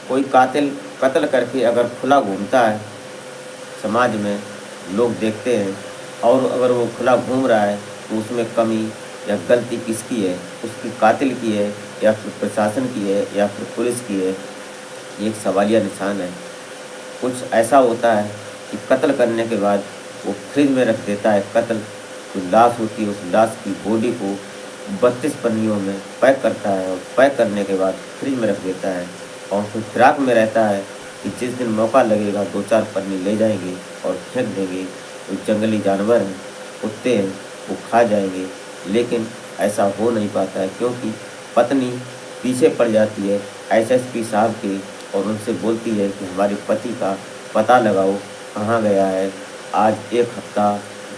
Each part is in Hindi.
कोई कातिल कत्ल करके अगर खुला घूमता है समाज में, लोग देखते हैं, और अगर वो खुला घूम रहा है तो उसमें कमी या गलती किसकी है? उसकी कातिल की है या फिर प्रशासन की है या फिर पुलिस की है? ये एक सवालिया निशान है। कुछ ऐसा होता है कि कत्ल करने के बाद वो फ्रिज में रख देता है। कत्ल जो लाश होती है, उस लाश की बॉडी को 32 पन्नियों में पैक करता है और पैक करने के बाद फ्रिज में रख देता है और फिर फिराक में रहता है कि जिस दिन मौका लगेगा 2-4 पन्नी ले जाएंगे और फेंक देंगे। तो जंगली जानवर हैं, कुत्ते हैं, वो खा जाएंगे। लेकिन ऐसा हो नहीं पाता है क्योंकि पत्नी पीछे पड़ जाती है एसएसपी साहब के और उनसे बोलती है कि हमारे पति का पता लगाओ, कहाँ गया है। आज 1 हफ्ता,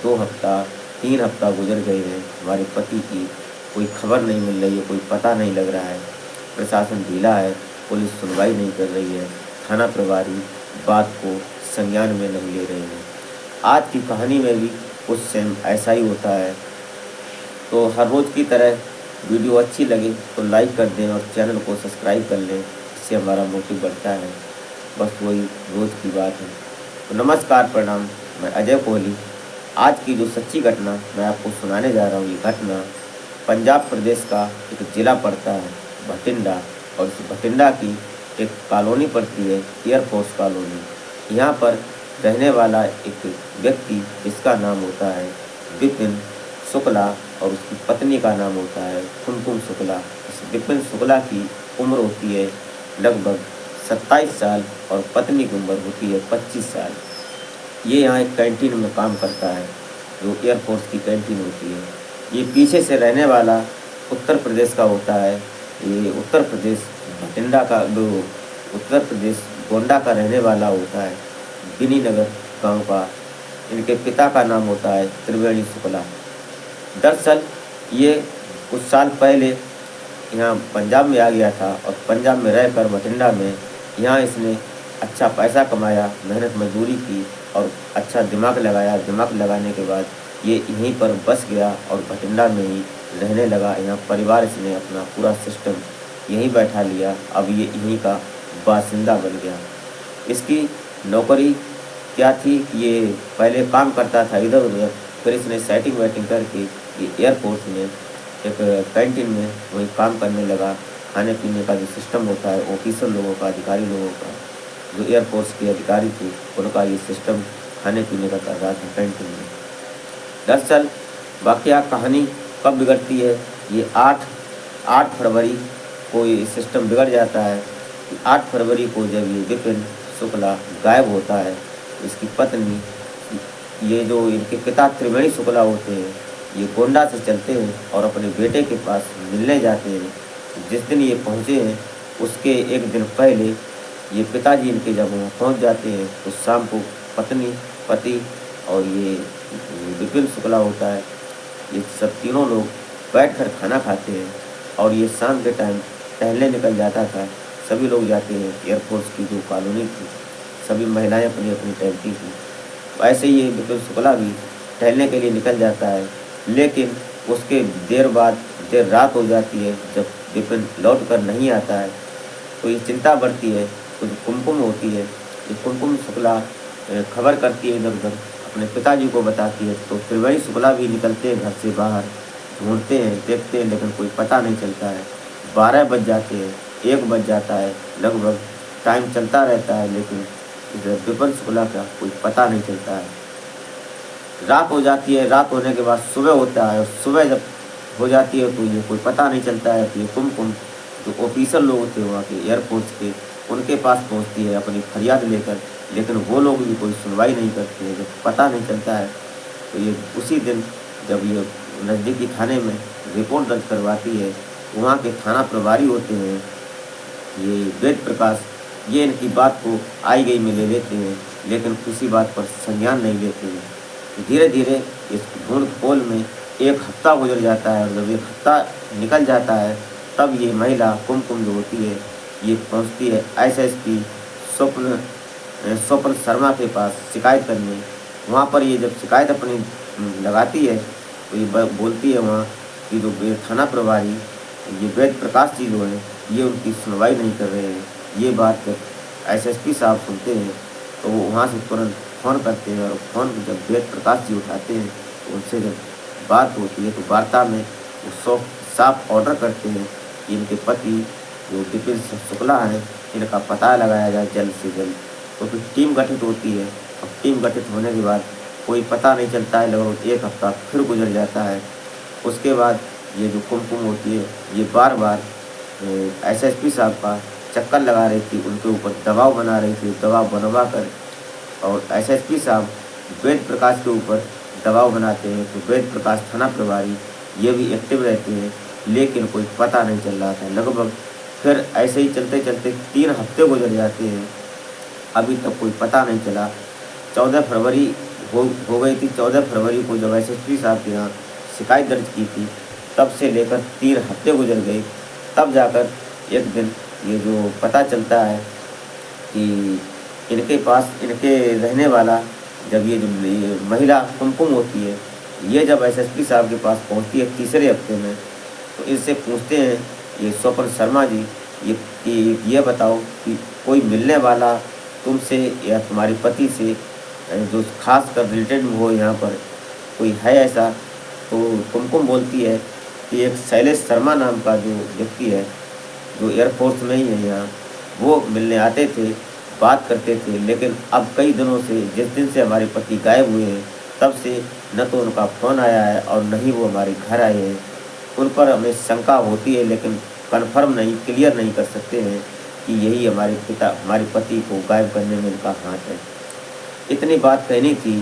2 हफ्ता, 3 हफ्ता गुजर गए हैं, हमारे पति की कोई खबर नहीं मिल रही है, कोई पता नहीं लग रहा है। प्रशासन ढीला है, पुलिस सुनवाई नहीं कर रही है, थाना प्रभारी बात को संज्ञान में नहीं ले रहे हैं। आज की कहानी में भी कुछ सेम ऐसा ही होता है। तो हर रोज़ की तरह वीडियो अच्छी लगे तो लाइक कर दें और चैनल को सब्सक्राइब कर लें, इससे हमारा मोटिव बढ़ता है। बस वही रोज़ की बात है। तो नमस्कार, प्रणाम, मैं अजय कोहली। आज की जो सच्ची घटना मैं आपको सुनाने जा रहा हूँ, ये घटना पंजाब प्रदेश का एक ज़िला पड़ता है भटिंडा, और इस भटिंडा की एक कॉलोनी पड़ती है एयरफोर्स कॉलोनी। यहाँ पर रहने वाला एक व्यक्ति जिसका नाम होता है विपिन शुक्ला और उसकी पत्नी का नाम होता है कुमकुम शुक्ला। इस विपिन शुक्ला की उम्र होती है लगभग 27 साल और पत्नी की उम्र होती है 25 साल। ये यहाँ एक कैंटीन में काम करता है जो एयरफोर्स की कैंटीन होती है। ये पीछे से रहने वाला उत्तर प्रदेश का होता है। ये उत्तर प्रदेश भटिंडा का, जो उत्तर प्रदेश गोंडा का रहने वाला होता है, बिनी नगर गाँव का। इनके पिता का नाम होता है त्रिवेणी शुक्ला। दरअसल ये कुछ साल पहले यहाँ पंजाब में आ गया था और पंजाब में रहकर भटिंडा में यहाँ इसने अच्छा पैसा कमाया, मेहनत मजदूरी की और अच्छा दिमाग लगाया। दिमाग लगाने के बाद ये यहीं पर बस गया और भटिंडा में ही रहने लगा। यहाँ परिवार इसने अपना पूरा सिस्टम यहीं बैठा लिया। अब ये यहीं का बासिंदा बन गया। इसकी नौकरी क्या थी? ये पहले काम करता था इधर उधर, फिर इसने सेटिंग वेटिंग करके ये एयरफोर्स में एक कैंटीन में वही काम करने लगा। खाने पीने का जो सिस्टम होता है ऑफिसर लोगों का, अधिकारी लोगों का, जो एयरफोर्स के अधिकारी थे उनका ये सिस्टम खाने पीने का कर रहा था कैंटीन में। दरअसल वाकया कहानी कब बिगड़ती है? ये 8 फरवरी को ये सिस्टम बिगड़ जाता है। 8 फरवरी को जब ये विपिन शुक्ला गायब होता है, इसकी पत्नी, ये जो इनके पिता त्रिवेणी शुक्ला होते हैं, ये गोंडा से चलते हैं और अपने बेटे के पास मिलने जाते हैं। जिस दिन ये पहुँचे हैं उसके एक दिन पहले ये पिताजी इनके जब वहाँ पहुँच जाते हैं तो शाम को पत्नी, पति और ये विपिन शुक्ला होता है, ये सब तीनों लोग बैठकर खाना खाते हैं। और ये शाम के टाइम टहलने निकल जाता था। सभी लोग जाते हैं, एयरफोर्स की जो कॉलोनी थी सभी महिलाएं अपनी अपनी टहलती थी। ऐसे ही ये विपिन शुक्ला भी टहलने के लिए निकल जाता है। लेकिन उसके देर रात हो जाती है। जब विपिन लौट कर नहीं आता है तो ये चिंता बढ़ती है। तो जो कुमकुम होती है, ये कुमकुम शुक्ला खबर करती है इधर उधर, अपने पिताजी को बताती है। तो त्रिवेणी शुक्ला भी निकलते हैं घर से बाहर, ढूंढते हैं, देखते हैं, लेकिन कोई पता नहीं चलता है। 12 बज जाते हैं, 1 बज जाता है, लगभग टाइम चलता रहता है, लेकिन इधर विपिन शुक्ला का कोई पता नहीं चलता है। रात हो जाती है। रात होने के बाद सुबह होता है और सुबह जब हो जाती है तो ये कोई पता नहीं चलता है। तो ये कुमकुम जो ऑफिसर लोग थे वहाँ के एयरफोर्स के, उनके पास पहुँचती है अपनी फरियाद लेकर, लेकिन वो लोग भी कोई सुनवाई नहीं करते हैं। जब पता नहीं चलता है तो ये उसी दिन जब ये नज़दीकी थाने में रिपोर्ट दर्ज करवाती है, वहाँ के थाना प्रभारी होते हैं ये वेद प्रकाश, ये इनकी बात को आई गई में ले लेते हैं, लेकिन किसी बात पर संज्ञान नहीं लेते हैं। धीरे धीरे इस ढूंढ खोल में 1 हफ्ता गुजर जाता है और जब 1 हफ्ता निकल जाता है तब ये महिला कुमकुम जो होती है ये पहुंचती है एसएसपी स्वप्न शर्मा के पास शिकायत करने। वहाँ पर ये जब शिकायत अपनी लगाती है तो ये बोलती है वहाँ कि जो थाना प्रभारी ये वेद प्रकाश जी जो हैं ये उनकी सुनवाई नहीं कर रहे हैं ये बात जब एसएसपी साहब सुनते हैं तो वो वहाँ से तुरंत फ़ोन करते हैं और फ़ोन जब वेद प्रकाश जी उठाते हैं तो उनसे जब बात होती है तो वार्ता में वो साफ ऑर्डर करते हैं कि इनके पति जो विपिन शुक्ला हैं इनका पता लगाया जाए जल्द से जल्द। तो फिर टीम गठित होती है और टीम गठित होने के बाद कोई पता नहीं चलता है, लगभग 1 हफ्ता फिर गुजर जाता है। उसके बाद ये जो कुमकुम होती है ये बार बार एसएसपी साहब का चक्कर लगा रही थी, उनके ऊपर दबाव बना रही थी, दबाव बनवा कर और एसएसपी साहब वेद प्रकाश के ऊपर दबाव बनाते हैं। तो वेद प्रकाश थाना प्रभारी ये भी एक्टिव रहते हैं, लेकिन कोई पता नहीं चल रहा था। लगभग फिर ऐसे ही चलते चलते 3 हफ्ते गुजर जाते हैं, अभी तक कोई पता नहीं चला। 14 फरवरी हो गई थी। 14 फरवरी को जब एसएसपी साहब के यहाँ शिकायत दर्ज की थी, तब से लेकर 3 हफ्ते गुजर गए। तब जाकर एक दिन ये जो पता चलता है कि इनके पास इनके रहने वाला जब ये जो महिला कुमकुम होती है, ये जब एसएसपी साहब के पास पहुंचती है तीसरे हफ्ते में, तो इनसे पूछते हैं ये स्वपन शर्मा जी ये बताओ कि कोई मिलने वाला तुमसे या तुम्हारे पति से जो खास कर रिलेटेड हो यहाँ पर कोई है ऐसा? तो कुमकुम बोलती है कि एक शैलेश शर्मा नाम का जो व्यक्ति है जो एयरफोर्स में ही है यहाँ, वो मिलने आते थे, बात करते थे, लेकिन अब कई दिनों से जिस दिन से हमारे पति गायब हुए हैं तब से न तो उनका फ़ोन आया है और न ही वो हमारे घर आए हैं। उन पर हमें शंका होती है लेकिन कन्फर्म नहीं, क्लियर नहीं कर सकते हैं कि यही हमारे पति को गायब करने में इनका हाथ है। इतनी बात कहनी थी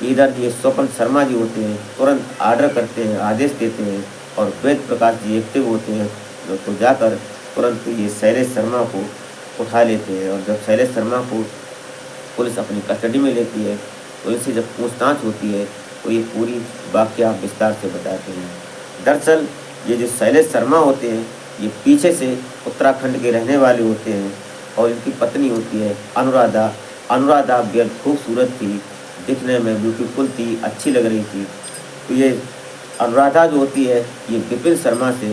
कि इधर ये स्वपन शर्मा जी होते हैं, तुरंत आर्डर करते हैं, आदेश देते हैं और वेद प्रकाश जी एक्टिव होते हैं तो जाकर तुरंत ये शैलेश शर्मा को उठा लेते हैं। और जब शैलेश शर्मा को पुलिस अपनी कस्टडी में लेती है तो इनसे जब पूछताछ होती है तो ये पूरी वाकया विस्तार से बताते हैं। दरअसल ये जो शैलेश शर्मा होते हैं ये पीछे से उत्तराखंड के रहने वाले होते हैं और इनकी पत्नी होती है अनुराधा। अनुराधा बेहद खूबसूरत थी, दिखने में ब्यूटीफुल थी, अच्छी लग रही थी। तो ये अनुराधा जो होती है ये विपिन शर्मा से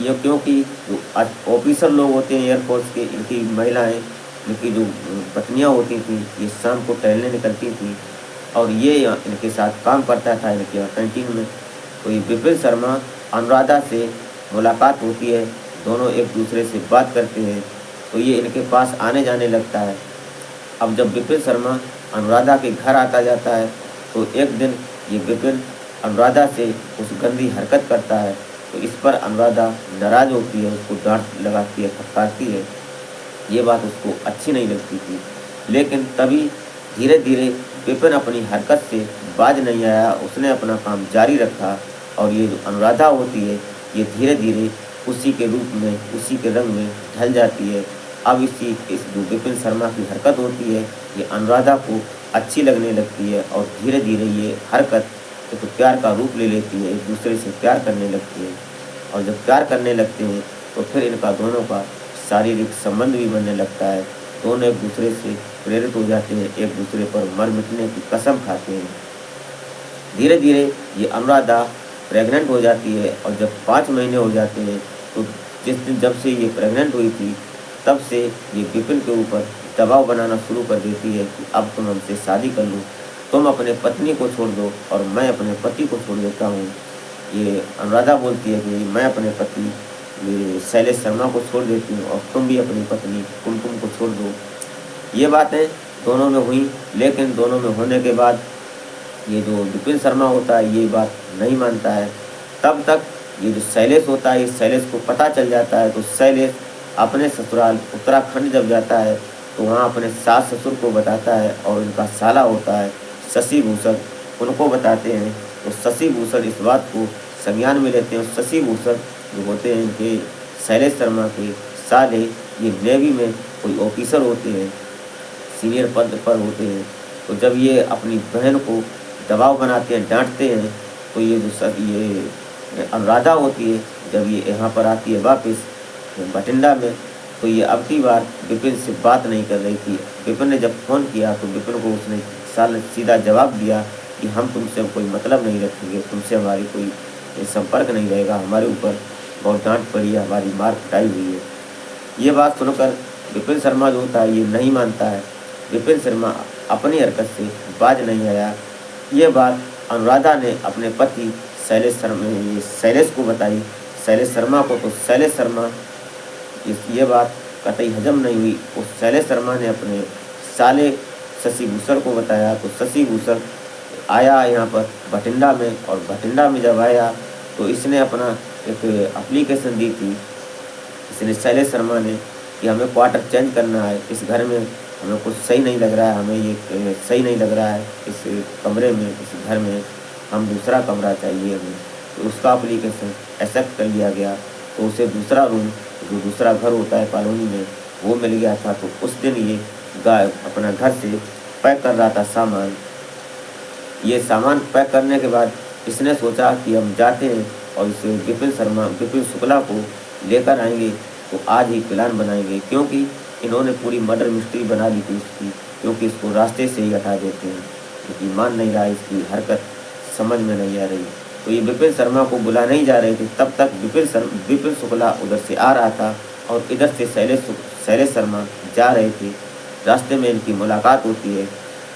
ये क्योंकि जो ऑफिसर लोग होते हैं एयरफोर्स के, इनकी महिलाएं, इनकी जो पत्नियां होती थी ये शाम को टहलने निकलती थी और ये इनके साथ काम करता था इनके कैंटीन में। तो ये विपिन शर्मा अनुराधा से मुलाकात होती है, दोनों एक दूसरे से बात करते हैं तो ये इनके पास आने जाने लगता है। अब जब विपिन शर्मा अनुराधा के घर आता जाता है तो एक दिन ये विपिन अनुराधा से उस गंदी हरकत करता है तो इस पर अनुराधा नाराज़ होती है, उसको डांट लगाती है, फटकारती है। ये बात उसको अच्छी नहीं लगती थी, लेकिन तभी धीरे धीरे विपिन अपनी हरकत से बाज नहीं आया, उसने अपना काम जारी रखा और ये जो अनुराधा होती है ये धीरे धीरे उसी के रूप में, उसी के रंग में ढल जाती है। अब इस जो विपिन शर्मा की हरकत होती है ये अनुराधा को अच्छी लगने लगती है और धीरे धीरे ये हरकत तो प्यार का रूप ले लेती है, एक दूसरे से प्यार करने लगती है। और जब प्यार करने लगते हैं तो फिर इनका दोनों का शारीरिक संबंध भी बनने लगता है। दोनों एक दूसरे से प्रेरित हो जाते हैं, एक दूसरे पर मर मिटने की कसम खाते हैं। धीरे धीरे ये अनुराधा प्रेग्नेंट हो जाती है और जब 5 महीने हो जाते हैं तो जिस दिन जब से ये प्रेग्नेंट हुई थी तब से ये विपिन के ऊपर दबाव बनाना शुरू कर देती है कि अब तुम हमसे शादी कर लो, तुम अपने पत्नी को छोड़ दो और मैं अपने पति को छोड़ देता हूँ। ये अनुराधा बोलती है कि मैं अपने पति ये शैलेश शर्मा को छोड़ देती हूँ और तुम भी अपनी पत्नी कुमकुम को छोड़ दो। ये बातें दोनों में हुई, लेकिन दोनों में होने के बाद ये जो विपिन शर्मा होता है ये बात नहीं मानता है। तब तक ये जो शैलेश होता है, इस शैलेश को पता चल जाता है तो शैलेश अपने ससुराल उत्तराखंड जब जाता है तो वहाँ अपने सास ससुर को बताता है और उनका साला होता है शशि भूषण, उनको बताते हैं। तो शशि भूषण इस बात को संज्ञान में लेते हैं। शशि भूषण जो होते हैं इनके शैलेश शर्मा के साले, ये नेवी में कोई ऑफिसर होते हैं, सीनियर पद पर होते हैं। तो जब ये अपनी बहन को दबाव बनाते हैं, डांटते हैं, तो ये जो ये अनुराधा होती है जब ये यहाँ पर आती है वापस बठिंडा में, तो ये अब की बार विपिन से बात नहीं कर रही थी। विपिन ने जब फ़ोन किया तो विपिन को उसने सीधा जवाब दिया कि हम तुमसे कोई मतलब नहीं रखेंगे, तुमसे हमारी कोई संपर्क नहीं रहेगा, हमारे ऊपर बहुत डांट पड़ी है, हमारी मार पिटाई हुई है। ये बात सुनकर विपिन शर्मा जो होता है ये नहीं मानता है। विपिन शर्मा अपनी हरकत से बाज नहीं आया। ये बात अनुराधा ने अपने पति शैलेश को बताई, शैलेश शर्मा को। तो शैलेश शर्मा ये बात कतई हजम नहीं हुई। उस शैलेश शर्मा ने अपने साले शशि भूषण को बताया। तो शशि भूषण आया यहाँ पर भटिंडा में, और भटिंडा में जब आया तो इसने अपना एक एप्लीकेशन दी थी, इसने शैलेश शर्मा ने, कि हमें क्वार्टर चेंज करना है, इस घर में हमें कुछ सही नहीं लग रहा है, हमें ये सही नहीं लग रहा है इस कमरे में, इस घर में, हम दूसरा कमरा चाहिए हमें। तो उसका एप्लीकेशन एक्सेप्ट कर लिया गया। तो उसे दूसरा रूम, जो दूसरा घर होता है कॉलोनी में, वो मिल गया था। तो उस दिन ये अपना घर से पैक कर रहा था सामान। ये सामान पैक करने के बाद इसने सोचा कि हम जाते हैं और इस विपिन शुक्ला को लेकर आएंगे, तो आज ही प्लान बनाएंगे, क्योंकि इन्होंने पूरी मर्डर मिस्ट्री बना ली थी उसकी, क्योंकि इसको रास्ते से ही हटा देते हैं, क्योंकि मान नहीं रहा, इसकी हरकत समझ में नहीं आ रही। तो ये विपिन शर्मा को बुला नहीं जा रहे थे। तब तक विपिन शुक्ला उधर से आ रहा था और इधर से शैलेश शर्मा जा रहे थे। रास्ते में इनकी मुलाकात होती है।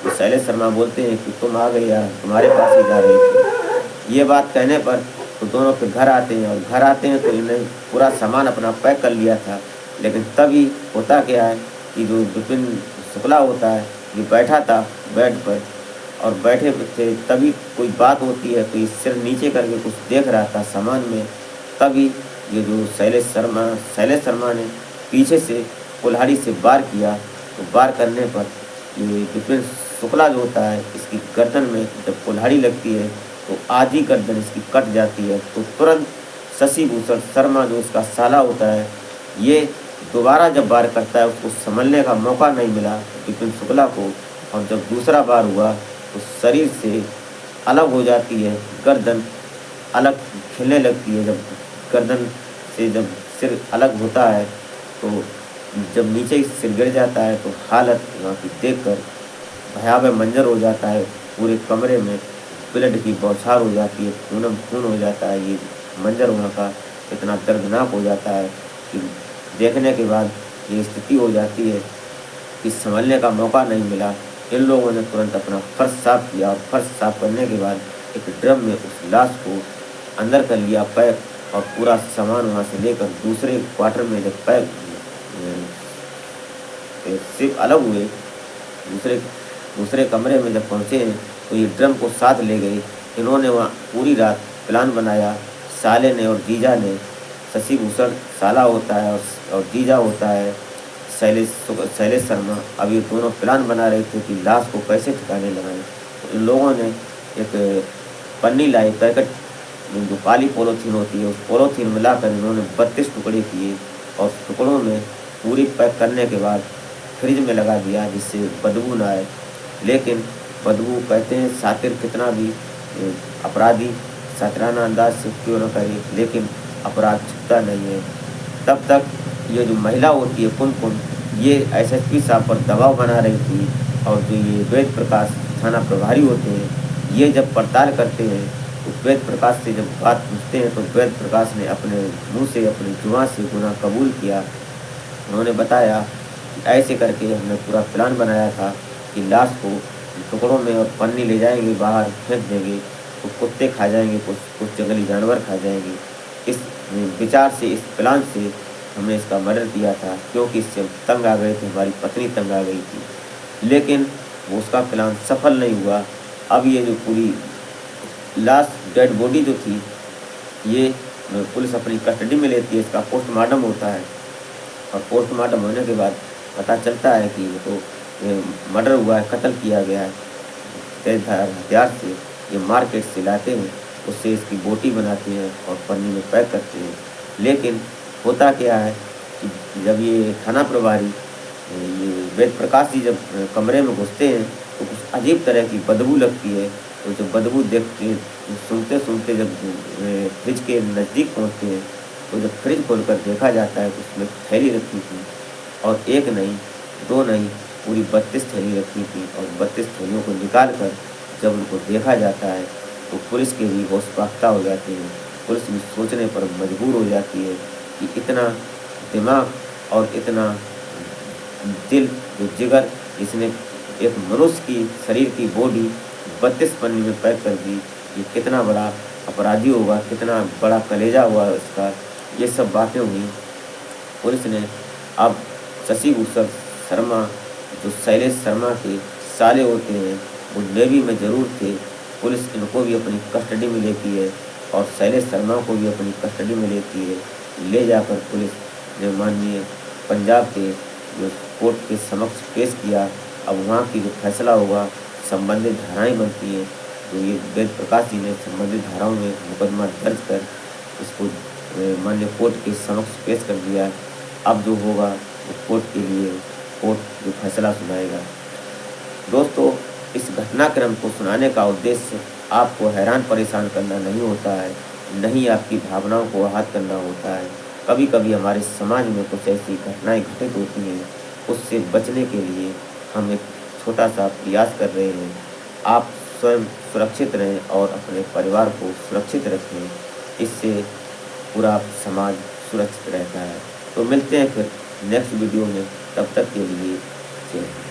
तो शैलेश शर्मा बोलते हैं कि तुम आ गए यार, तुम्हारे पास ही जा रहे थे। ये बात कहने पर तो दोनों फिर घर आते हैं, और घर आते हैं तो इन्हें पूरा सामान अपना पैक कर लिया था। लेकिन तभी होता क्या है कि जो विपिन शुक्ला होता है ये बैठा था बेड पर, और बैठे थे, तभी कोई बात होती है, कोई सिर नीचे करके कुछ देख रहा था सामान में। तभी ये जो शैलेश शर्मा ने पीछे से कुल्हाड़ी से वार किया। तो वार करने पर ये विपिन शुक्ला जो होता है, इसकी गर्दन में जब कुल्हाड़ी लगती है तो आधी गर्दन इसकी कट जाती है। तो तुरंत शशि भूषण शर्मा जो इसका साला होता है, ये दोबारा जब वार करता है, उसको संभलने का मौका नहीं मिला विपिन शुक्ला को। और जब दूसरा बार हुआ तो शरीर से अलग हो जाती है, गर्दन अलग खिलने लगती है। जब गर्दन से जब सिर अलग होता है, तो जब नीचे ही सिर गिर जाता है, तो हालत वहाँ की देखकर भयावह मंजर हो जाता है। पूरे कमरे में ब्लड की बौछार हो जाती है, खूनम खून हो जाता है। ये मंजर वहाँ का इतना दर्दनाक हो जाता है कि देखने के बाद ये स्थिति हो जाती है कि संभलने का मौका नहीं मिला। इन लोगों ने तुरंत अपना फर्श साफ किया, और फर्श साफ करने के बाद एक ड्रम में उस लाश को अंदर कर लिया पैक, और पूरा सामान वहाँ से लेकर दूसरे क्वार्टर में जब पैक सिर्फ अलग हुए, दूसरे कमरे में जब पहुँचे हैं, तो ये ड्रम को साथ ले गए। इन्होंने वहाँ पूरी रात प्लान बनाया, साले ने और जीजा ने। शशि भूषण साला होता है और जीजा होता है शैलेश शर्मा। अब ये दोनों प्लान बना रहे थे कि लाश को कैसे ठिकाने लगाएं। तो इन लोगों ने एक पन्नी लाई, पैकेट जो काली पॉलीथीन होती है, उस पॉलीथीन में लाकर इन्होंने 32 टुकड़े किए, और टुकड़ों में पूरी पैक करने के बाद फ्रिज में लगा दिया, जिससे बदबू ना आए। लेकिन बदबू, कहते हैं सातिर कितना भी अपराधी सातिराना अंदाज से क्यों न करे, लेकिन अपराध छुपता नहीं है। तब तक ये जो महिला होती है कुमकुम, ये एसएसपी साहब पर दबाव बना रही थी, और जो ये वेद प्रकाश थाना प्रभारी होते हैं, ये जब पड़ताल करते हैं तो वेद प्रकाश से जब बात पूछते हैं, तो वेद प्रकाश ने अपने मुंह से, अपनी जुबान से गुनाह कबूल किया। उन्होंने बताया कि ऐसे करके हमने पूरा प्लान बनाया था कि लाश को टुकड़ों में और पन्नी ले जाएंगे, बाहर फेंक देंगे, तो कुत्ते खा जाएंगे, कुछ जंगली जानवर खा जाएंगे। इस विचार से, इस प्लान से हमने इसका मर्डर किया था, क्योंकि इससे तंग आ गए थे, हमारी पत्नी तंग आ गई थी। लेकिन वो उसका प्लान सफल नहीं हुआ। अब ये जो पूरी लाश, डेड बॉडी जो थी, ये पुलिस अपनी कस्टडी में लेती है, इसका पोस्टमार्टम होता है, और पोस्टमार्टम होने के बाद पता चलता है कि ये तो मर्डर हुआ है, कत्ल किया गया है तेजधार हथियार से। ये मार्केट से लाते हैं, उससे इसकी बोटी बनाते हैं और पन्नी में पैक करते हैं। लेकिन होता क्या है कि जब ये थाना प्रभारी, ये वेद प्रकाश जी जब कमरे में घुसते हैं, तो कुछ अजीब तरह की बदबू लगती है। तो जब बदबू देख के सुनते जब फ्रिज के नज़दीक पहुँचते हैं, तो जब फ्रिज खोलकर देखा जाता है तो उसमें थैली रखी थी, और एक नहीं, दो नहीं, पूरी 32 थैली रखी थी। और 32 थैलियों को निकाल कर जब उनको देखा जाता है, तो पुलिस के भी होश पाख्ता हो जाते हैं। पुलिस भी सोचने पर मजबूर हो जाती है कि इतना दिमाग और इतना दिल, जो जिगर, इसने एक मनुष्य की शरीर की बॉडी 32 पन्नी में पैक कर दी। ये कितना बड़ा अपराधी होगा, कितना बड़ा कलेजा हुआ इसका। ये सब बातें हुई। पुलिस ने अब शशि भूषण शर्मा, जो शैलेश शर्मा के साले होते हैं, वो नेवी में ज़रूर थे। पुलिस इनको भी अपनी कस्टडी में लेती है और शैलेश शर्मा को भी अपनी कस्टडी में लेती है। ले जाकर पुलिस ने माननीय पंजाब के जो कोर्ट के समक्ष पेश किया। अब वहाँ की जो फैसला होगा, संबंधित धाराएँ बनती हैं, तो ये वेद प्रकाश जी ने संबंधित धाराओं में मुकदमा दर्ज कर इसको माननीय कोर्ट के समक्ष पेश कर दिया। अब जो होगा वो कोर्ट के लिए, कोर्ट जो फैसला सुनाएगा। दोस्तों, इस घटनाक्रम को सुनाने का उद्देश्य आपको हैरान परेशान करना नहीं होता है, नहीं आपकी भावनाओं को आहत करना होता है। कभी कभी हमारे समाज में कुछ ऐसी घटनाएं घटित होती हैं, उससे बचने के लिए हम एक छोटा सा प्रयास कर रहे हैं। आप स्वयं सुरक्षित रहें और अपने परिवार को सुरक्षित रखें, इससे पूरा समाज सुरक्षित रहता है। तो मिलते हैं फिर नेक्स्ट वीडियो में, तब तक के लिए जय हिंद।